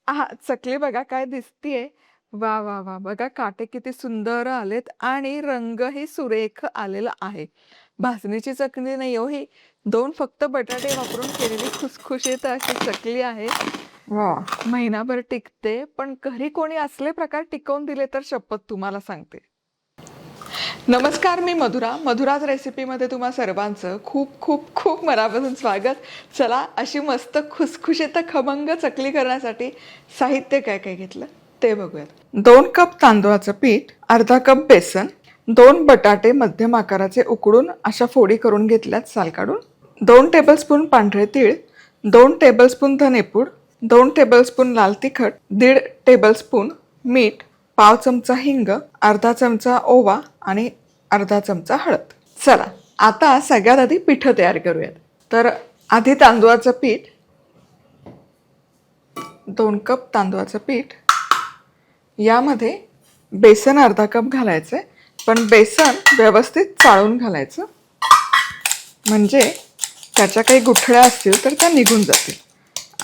चकली बघा काय दिसतीये. वा वा वा, बघा काटे किती सुंदर आलेत आणि रंगही सुरेख आलेला आहे. भाजणीची चकली नाही हो ही. 2 फक्त बटाटे वापरून केलेली खुसखुशीत अशी चकली आहे. वाह! महिनाभर टिकते, पण घरी कोणी असले प्रकार टिकवून दिले तर शपथ तुम्हाला सांगते. नमस्कार, मी मधुरा. मधुराज रेसिपीमध्ये तुम्हा सर्वांचं खूप खूप खूप मनापासून स्वागत. चला, अशी मस्त खुसखुशीत खमंग चकली करण्यासाठी साहित्य काय काय घेतलं ते बघूयात. 2 कप तांदूळाचं पीठ, अर्धा कप बेसन, 2 बटाटे मध्यम आकाराचे उकडून अशा फोडी करून घेतल्यात साल काढून, 2 टेबलस्पून पांढरे तीळ, 2 टेबलस्पून धनेपूड, 2 टेबलस्पून लाल तिखट, 1.5 टेबलस्पून मीठ, पाव चमचा हिंग, अर्धा चमचा ओवा आणि अर्धा चमचा हळद. चला, आता सगळ्यात आधी पिठं तयार करूयात. तर आधी तांदूळाचं पीठ, 2 कप तांदूळाचं पीठ, यामध्ये बेसन अर्धा कप घालायचं, पण बेसन व्यवस्थित चाळून घालायचं, म्हणजे त्याच्या काही गुठळ्या असतील तर त्या निघून जातील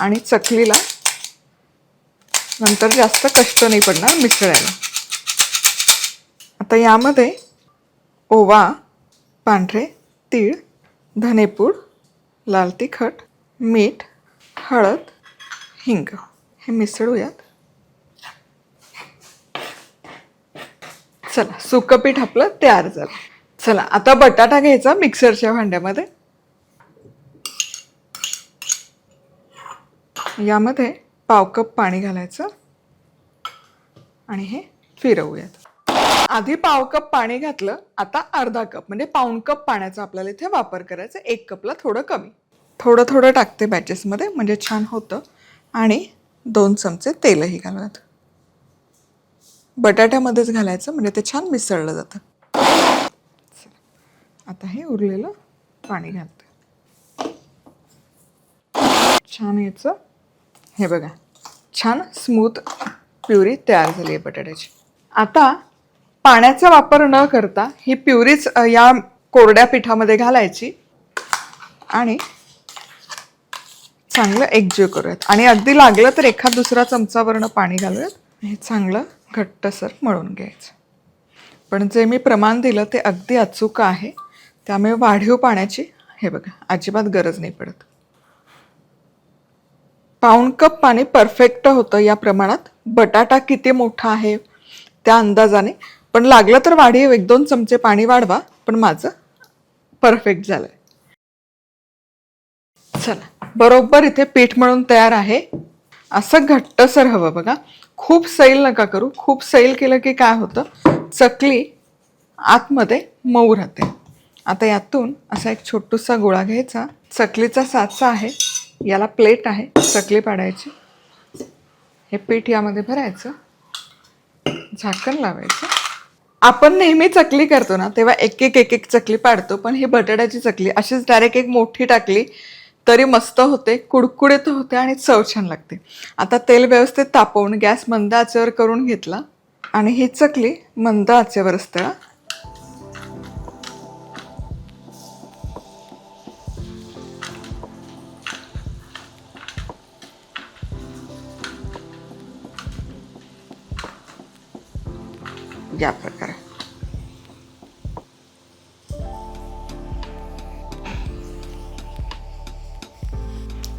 आणि चकलीला नंतर जास्त कष्ट नाही पडणार मिसळायला. आता यामध्ये ओवा, पांढरे तीळ, धनेपूड, लाल तिखट, मीठ, हळद, हिंग हे मिसळूयात. चला, सुकं पीठ आपलं तयार झालं. चला, आता बटाटा घ्यायचा मिक्सरच्या भांड्यामध्ये. यामध्ये पाव कप पाणी घालायचं आणि हे फिरवूयात. आधी पाव कप पाणी घातलं, आता अर्धा कप म्हणजे पाऊण कप पाण्याचा आपल्याला इथे वापर करायचा. 1 कपला थोडं कमी. थोडं थोडं टाकते बॅचेसमध्ये म्हणजे छान होतं. आणि 2 चमचे तेलही घालूयात. बटाट्यामध्येच घालायचं म्हणजे ते छान मिसळलं जातं. आता हे उरलेलं पाणी घालते. छान याचं हे बघा, छान स्मूथ प्युरी तयार झाली आहे बटाट्याची. आता पाण्याचा वापर न करता ही प्युरीच या कोरड्या पिठामध्ये घालायची आणि चांगलं एकजीव करूयात. आणि अगदी लागलं तर एखाद दुसरा चमचावरनं पाणी घालूयात. हे चांगलं घट्टसर मळून घ्यायचं. पण जे मी प्रमाण दिलं ते अगदी अचूक आहे, त्यामुळे वाढीव पाण्याची हे बघा अजिबात गरज नाही पडत. पाऊण कप पाणी परफेक्ट होतं या प्रमाणात. बटाटा किती मोठा आहे त्या अंदाजाने, पण लागलं तर वाढीव 1-2 चमचे पाणी वाढवा, पण माझं परफेक्ट झालंय. चला, बरोबर इथे पीठ मळून तयार आहे. असं घट्टसर हवं बघा. खूप सैल नका करू. खूप सैल केलं की काय होतं, चकली आतमध्ये मऊ राहते. आता यातून असा एक छोटूसा गोळा घ्यायचा. चकलीचा साचा आहे, याला प्लेट आहे चकली पाडायची. हे पीठ यामध्ये भरायचं, झाकण लावायचं. आपण नेहमी चकली करतो ना तेव्हा एक एक चकली पाडतो, पण ही बटाट्याची चकली अशीच डायरेक्ट एक मोठी टाकली तरी मस्त होते, कुडकुडीत होते आणि चव छान लागते. आता तेल व्यवस्थित तापवून गॅस मंद आचेवर करून घेतला आणि ही चकली मंद आचेवरच तळा. या प्रकारे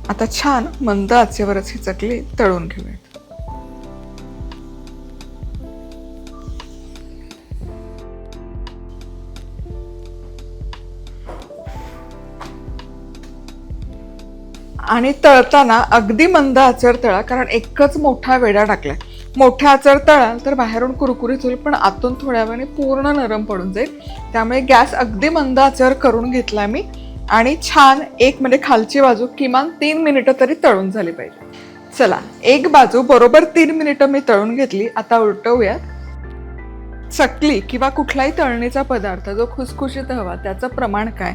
आता छान मंद आचेवरच ही चकली तळून घेऊयात. आणि तळताना अगदी मंद आचेवर तळा, कारण एकच मोठा वेढा टाकलाय. मोठ्या आचेवर तळाल तर बाहेरून कुरकुरीत होईल, पण आतून थोड्या वेळाने पूर्ण नरम पडून जाईल. त्यामुळे गॅस अगदी मंद आचेवर करून घेतला मी. आणि छान एक म्हणजे खालची बाजू किमान 3 मिनिटं तरी तळून झाली पाहिजे. चला, एक बाजू बरोबर 3 मिनिटं मी तळून घेतली. आता उलटवूयात. चकली किंवा कुठलाही तळणीचा पदार्थ जो खुसखुशीत हवा त्याचं प्रमाण काय,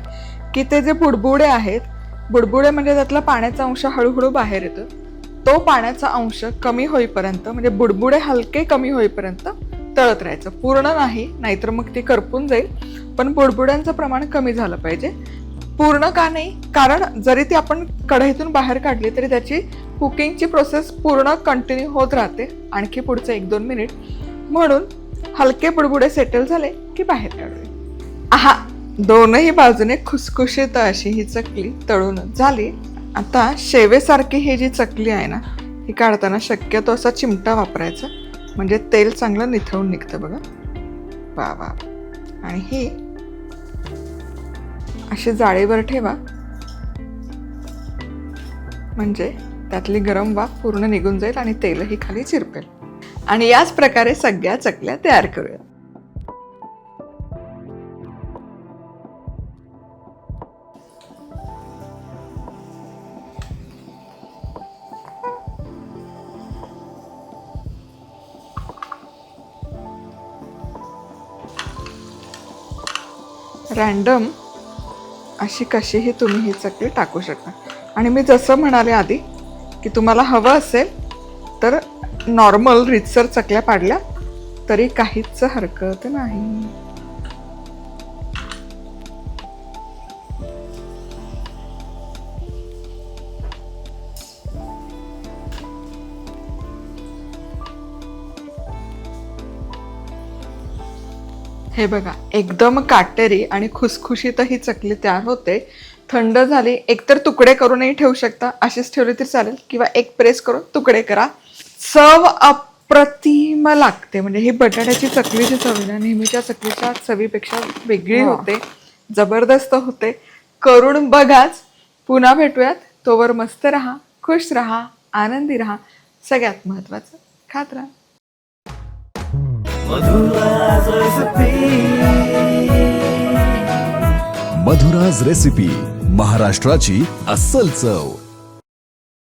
की ते जे बुडबुडे आहेत, बुडबुडे म्हणजे त्यातला पाण्याचा अंश हळूहळू बाहेर येतो, तो पाण्याचा अंश कमी होईपर्यंत म्हणजे बुडबुडे हलके कमी होईपर्यंत तळत राहायचं. पूर्ण नाही, नाहीतर मग ती करपून जाईल, पण बुडबुड्यांचं प्रमाण कमी झालं पाहिजे. पूर्ण का नाही, कारण जरी ती आपण कढईतून बाहेर काढली तरी त्याची कुकिंगची प्रोसेस पूर्ण कंटिन्यू होत राहते आणखी पुढचे 1-2 मिनिट, म्हणून हलके बुडबुडे सेटल झाले की बाहेर काढूया. आहा, दोनही बाजूने खुसखुशीत अशी ही चकली तळून झाली. आता शेवेसारखी ही जी चकली आहे ना, ही काढताना शक्यतो असा चिमटा वापरायचा, म्हणजे तेल चांगलं निथळून निघतं बघा. वा वा. आणि ही अशी जाळीवर ठेवा, म्हणजे त्यातली गरम वाफ पूर्ण निघून जाईल आणि तेलही खाली चिरपेल. आणि याच प्रकारे सगळ्या चकल्या तयार करूया. रॅन्डम अशी कशीही तुम्ही ही चकली टाकू शकता. आणि मी जसं म्हणाले आधी की तुम्हाला हवं असेल तर नॉर्मल रितसर चकल्या पाडल्या तरी काहीच हरकत नाही. हे बघा, एकदम काटेरी आणि खुसखुशीत ही चकली तयार होते. थंड झाली एकतर तुकडे करूनही ठेवू शकता, अशीच ठेवली तरी चालेल, किंवा एक प्रेस करून तुकडे करा. चव अप्रतिम लागते. म्हणजे ही बटाट्याची चकलीची चव आहे ना, नेहमीच्या चकलीच्या चवीपेक्षा वेगळी होते, जबरदस्त होते. करून बघाच. पुन्हा भेटूयात. तोवर मस्त राहा, खुश राहा, आनंदी राहा. सगळ्यात महत्वाचं खात राहा. मधुराज रेसिपी, महाराष्ट्राची अस्सल चव.